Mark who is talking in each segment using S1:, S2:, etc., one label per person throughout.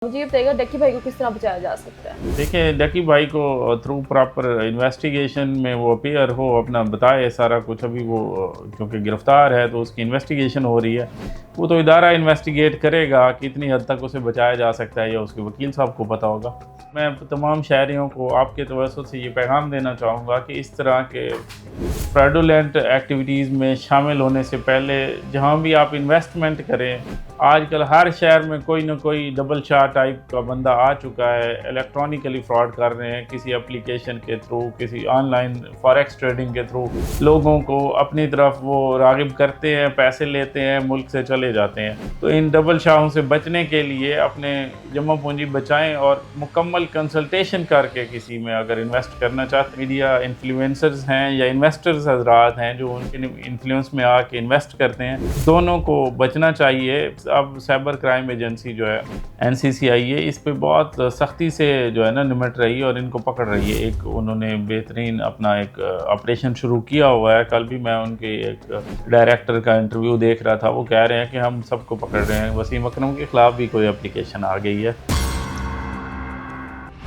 S1: मुझे ये बताइएगा डक्की भाई को किस तरह बचाया जा सकता है?
S2: देखिए, डकी भाई को थ्रू प्रॉपर इन्वेस्टिगेशन में वो अपीयर हो, अपना बताए सारा कुछ। अभी वो क्योंकि गिरफ्तार है तो उसकी इन्वेस्टिगेशन हो रही है। वो तो इदारा इन्वेस्टिगेट करेगा कि कितनी हद तक उसे बचाया जा सकता है, या उसके वकील साहब को पता होगा। मैं तमाम शहरियों को आपके तवज्जुह से ये पैगाम देना चाहूँगा कि इस तरह के फ्रॉडुलेंट एक्टिविटीज़ में शामिल होने से पहले जहाँ भी आप इन्वेस्टमेंट करें, आजकल हर शहर में कोई ना कोई डबल शाह टाइप का बंदा आ चुका है। इलेक्ट्रॉनिकली फ्रॉड कर रहे हैं, किसी एप्लीकेशन के थ्रू, किसी ऑनलाइन फॉरेक्स ट्रेडिंग के थ्रू लोगों को अपनी तरफ वो रागिब करते हैं, पैसे लेते हैं, मुल्क से चले जाते हैं। तो इन डबल शाहों से बचने के लिए अपने जमा पूंजी बचाएं और मुकम्मल कंसल्टेशन करके किसी में अगर इन्वेस्ट करना चाहते। मीडिया इन्फ्लुएंसर्स हैं या इन्वेस्टर्स हजरात हैं जो उनके इन्फ्लुएंस में आके इन्वेस्ट करते हैं, दोनों को बचना चाहिए। अब साइबर क्राइम एजेंसी जो है NCCI इस पे बहुत सख्ती से जो है ना निमट रही है और इनको पकड़ रही है। एक उन्होंने बेहतरीन अपना एक ऑपरेशन शुरू किया हुआ है। कल भी मैं उनके एक डायरेक्टर का इंटरव्यू देख रहा था, वो कह रहे हैं कि हम सबको पकड़ रहे हैं। वसीम अकरम के खिलाफ भी कोई एप्लीकेशन आ गई है।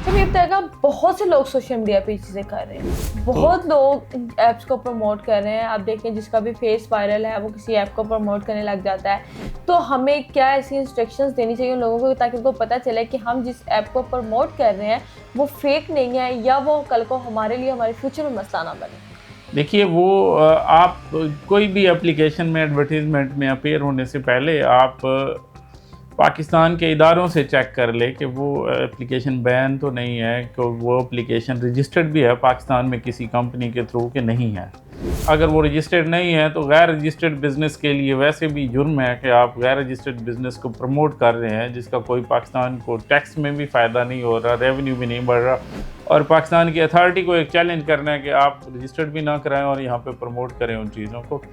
S1: तो ये बताएगा बहुत से लोग सोशल मीडिया पे चीज़ें कर रहे हैं, बहुत लोग ऐप्स को प्रमोट कर रहे हैं। आप देखें जिसका भी फेस वायरल है वो किसी ऐप को प्रमोट करने लग जाता है। तो हमें क्या ऐसी इंस्ट्रक्शंस देनी चाहिए उन लोगों को ताकि उनको पता चले कि हम जिस ऐप को प्रमोट कर रहे हैं वो फेक नहीं है, या वो कल को हमारे लिए हमारे फ्यूचर में मसला ना बने।
S2: देखिए, वो आप कोई भी एप्लीकेशन में एडवर्टीज़मेंट में अपीयर होने से पहले आप पाकिस्तान के इदारों से चेक कर ले कि वो एप्लीकेशन बैन तो नहीं है, कि वो एप्लीकेशन रजिस्टर्ड भी है पाकिस्तान में किसी कंपनी के थ्रू कि नहीं है। अगर वो रजिस्टर्ड नहीं है तो गैर रजिस्टर्ड बिज़नेस के लिए वैसे भी जुर्म है कि आप गैर रजिस्टर्ड बिज़नेस को प्रमोट कर रहे हैं, जिसका कोई पाकिस्तान को टैक्स में भी फ़ायदा नहीं हो रहा, रेवेन्यू भी नहीं बढ़ रहा, और पाकिस्तान की अथॉरिटी को एक चैलेंज करना है कि आप रजिस्टर्ड भी ना कराएं और यहाँ पे प्रमोट करें उन चीज़ों को।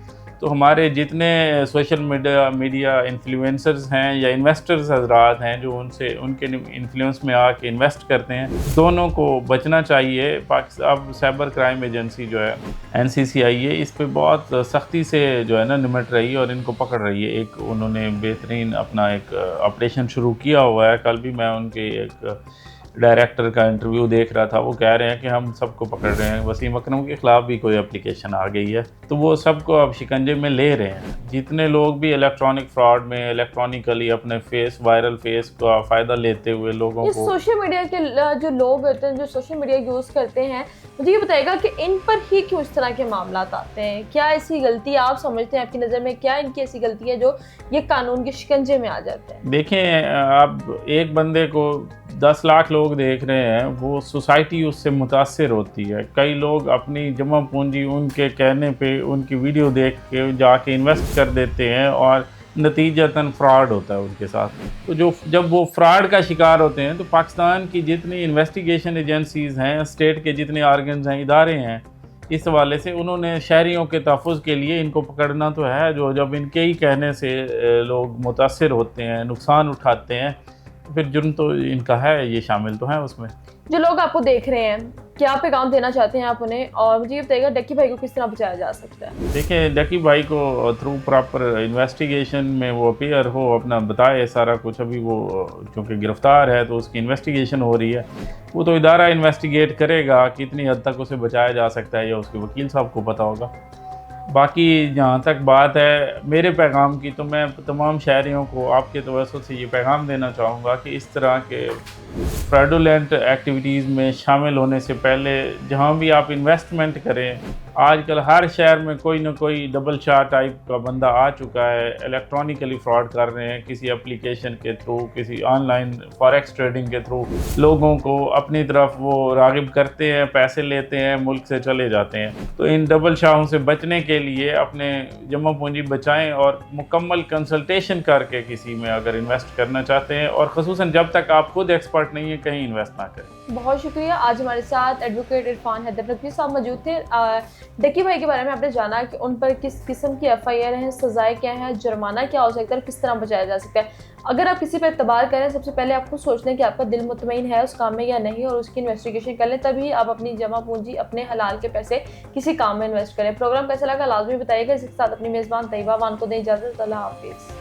S2: तो हमारे जितने सोशल मीडिया इन्फ्लुएंसर्स हैं या इन्वेस्टर्स हजरात हैं जो उनके इन्फ्लुएंस में आके इन्वेस्ट करते हैं, दोनों को बचना चाहिए। अब साइबर क्राइम एजेंसी जो है NCCI इस पे बहुत सख्ती से जो है ना निमट रही है और इनको पकड़ रही है। एक उन्होंने बेहतरीन अपना एक ऑपरेशन शुरू किया हुआ है। कल भी मैं उनके एक डायरेक्टर का इंटरव्यू देख रहा था, वो कह रहे हैं कि हम सबको पकड़ रहे हैं। वसीम अकरम के खिलाफ भी कोई एप्लीकेशन आ गई है, तो वो सबको अब शिकंजे में ले रहे हैं। जितने लोग भी इलेक्ट्रॉनिक फ्रॉड में इलेक्ट्रॉनिकली अपने वायरल फेस का फ़ायदा लेते हुए लोगों को,
S1: सोशल मीडिया के जो लोग होते हैं जो सोशल मीडिया यूज़ करते हैं, मुझे ये बताएगा कि इन पर ही क्यों इस तरह के मामला आते हैं? क्या ऐसी गलती आप समझते हैं, आपकी नज़र में क्या इनकी ऐसी गलती है जो ये कानून के शिकंजे में आ जाते हैं?
S2: देखें, अब एक बंदे को 10 लाख लोग देख रहे हैं, वो सोसाइटी उससे मुतासिर होती है। कई लोग अपनी जमा पूंजी उनके कहने पे उनकी वीडियो देख के जाके इन्वेस्ट कर देते हैं और नतीजतन फ्रॉड होता है उनके साथ। तो जब वो फ्रॉड का शिकार होते हैं तो पाकिस्तान की जितनी इन्वेस्टिगेशन एजेंसीज़ हैं, स्टेट के जितने ऑर्गन्स हैं, इदारे हैं, इस हवाले से उन्होंने शहरियों के तहफ़्फ़ुज़ के लिए इनको पकड़ना तो है। जो जब इनके ही कहने से लोग मुतासिर होते हैं, नुकसान उठाते हैं, फिर जुर्म तो इनका है, ये शामिल तो हैं उसमें।
S1: जो लोग आपको देख रहे हैं, क्या पैगाम देना चाहते हैं आप उन्हें, और मुझे ये बताइएगा डक्की भाई को किस तरह बचाया जा सकता है?
S2: देखिए, डकी भाई को थ्रू प्रॉपर इन्वेस्टिगेशन में वो अपीयर हो, अपना बताए सारा कुछ। अभी वो क्योंकि गिरफ्तार है तो उसकी इन्वेस्टिगेशन हो रही है। वो तो इदारा इन्वेस्टिगेट करेगा कि कितनी हद तक उसे बचाया जा सकता है, या उसके वकील साहब को पता होगा। बाकी जहाँ तक बात है मेरे पैगाम की, तो मैं तमाम शहरियों को आपके तवज्जुह से ये पैगाम देना चाहूँगा कि इस तरह के फ्रॉडुलेंट एक्टिविटीज़ में शामिल होने से पहले जहाँ भी आप इन्वेस्टमेंट करें, आजकल हर शहर में कोई ना कोई डबल शाह टाइप का बंदा आ चुका है। इलेक्ट्रॉनिकली फ्रॉड कर रहे हैं, किसी एप्लीकेशन के थ्रू, किसी ऑनलाइन फॉरेक्स ट्रेडिंग के थ्रू लोगों को अपनी तरफ वो रागिब करते हैं, पैसे लेते हैं, मुल्क से चले जाते हैं। तो इन डबल शाहों से बचने के लिए अपने जमा पूंजी बचाएं और मुकम्मल कंसल्टेशन करके किसी में अगर इन्वेस्ट करना चाहते हैं, और ख़ुसूसन जब तक आप खुद एक्सपर्ट नहीं है कहीं इन्वेस्ट ना करें।
S1: बहुत शुक्रिया। आज हमारे साथ एडवोकेट इरफान हैदर नकवी साहब मौजूद थे। डक्की भाई के बारे में आपने जाना कि उन पर किस किस्म की FIR है, सज़ाएं क्या है, जुर्माना क्या हो सकता है, किस तरह बचाया जा सकता है। अगर आप किसी पर एतबार करें, सबसे पहले आपको सोचना है कि आपका दिल मुतमईन है उस काम में या नहीं, और उसकी इन्वेस्टिगेशन कर लें, तभी आप अपनी जमा पूंजी, अपने हलाल के पैसे किसी काम में इन्वेस्ट करें। प्रोग्राम कैसा लगा लाजमी बताइएगा। इसके साथ अपनी मेज़बान तैयबा मान को दें इजाज़त। अल्लाह हाफिज़।